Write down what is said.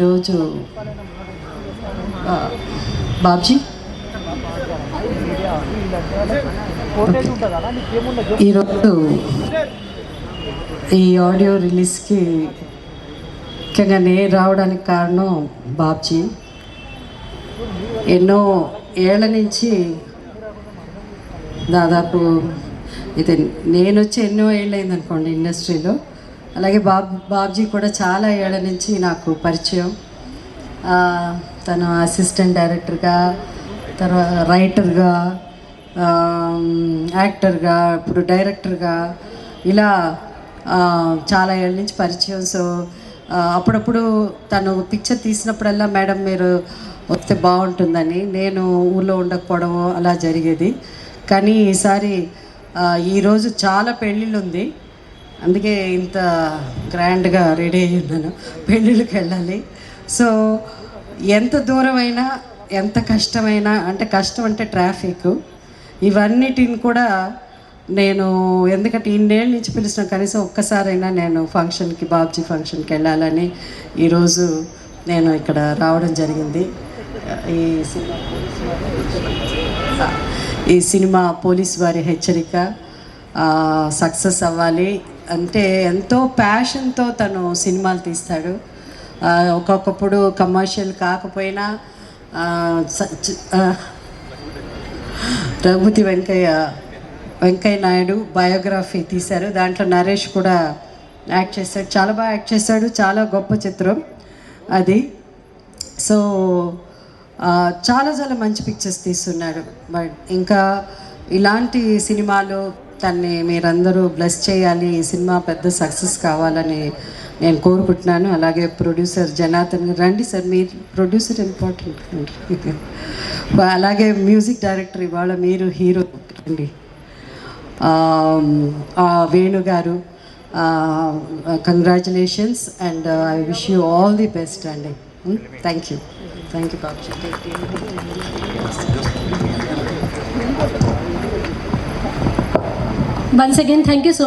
ఈరోజు బాబ్జీ ఈరోజు ఈ ఆడియో రిలీజ్కి ముఖ్యంగా నేను రావడానికి కారణం బాబ్జీ. ఎన్నో ఏళ్ళ నుంచి దాదాపు ఇది నేను వచ్చి ఎన్నో ఏళ్ళైంది అనుకోండి ఇండస్ట్రీలో. అలాగే బాబ్జీ కూడా చాలా ఏళ్ళ నుంచి నాకు పరిచయం. తను అసిస్టెంట్ డైరెక్టర్గా, తర్వాత రైటర్గా, యాక్టర్గా, ఇప్పుడు డైరెక్టర్గా, ఇలా చాలా ఏళ్ళ నుంచి పరిచయం. సో అప్పుడప్పుడు తను పిక్చర్ తీసినప్పుడల్లా మేడం మీరు వస్తే బాగుంటుందని, నేను ఊళ్ళో ఉండకపోవడం అలా జరిగేది. కానీ ఈసారి ఈరోజు చాలా పెళ్ళిళ్ళు ఉంది, అందుకే ఇంత గ్రాండ్గా రెడీ అయ్యి ఉన్నాను. పెళ్ళిళ్ళకి వెళ్ళాలి. సో ఎంత దూరమైనా, ఎంత కష్టమైనా, అంటే కష్టం అంటే ట్రాఫిక్, ఇవన్నిటిని కూడా నేను, ఎందుకంటే ఇన్నేళ్ళ నుంచి పిలిచిన కనీసం ఒక్కసారైనా నేను ఫంక్షన్కి, బాబ్జీ ఫంక్షన్కి వెళ్ళాలని ఈరోజు నేను ఇక్కడ రావడం జరిగింది. ఈ సినిమా పోలీస్ వారి హెచ్చరిక సక్సెస్ అవ్వాలి అంటే ఎంతో ప్యాషన్తో తను సినిమాలు తీస్తాడు. ఒక్కొక్కప్పుడు కమర్షియల్ కాకపోయినా రఘుపతి వెంకయ్య నాయుడు బయోగ్రఫీ తీశారు, దాంట్లో నరేష్ కూడా యాక్ట్ చేశాడు, చాలా బాగా యాక్ట్ చేశాడు, చాలా గొప్ప చిత్రం అది. సో చాలా చాలా మంచి పిక్చర్స్ తీస్తున్నాడు. బట్ ఇంకా ఇలాంటి సినిమాలు తన్ని మీరందరూ బ్లెస్ చేయాలి, ఈ సినిమా పెద్ద సక్సెస్ కావాలని నేను కోరుకుంటున్నాను. అలాగే ప్రొడ్యూసర్ జనార్దన్ రండి సార్, మీరు ప్రొడ్యూసర్ ఇంపార్టెంట్, అలాగే మ్యూజిక్ డైరెక్టర్ ఇవాళ మీరు హీరో రండి, వేణు గారు, congratulations and I wish you all the best అండి. థ్యాంక్ యూ బాబు. Once again, thank you so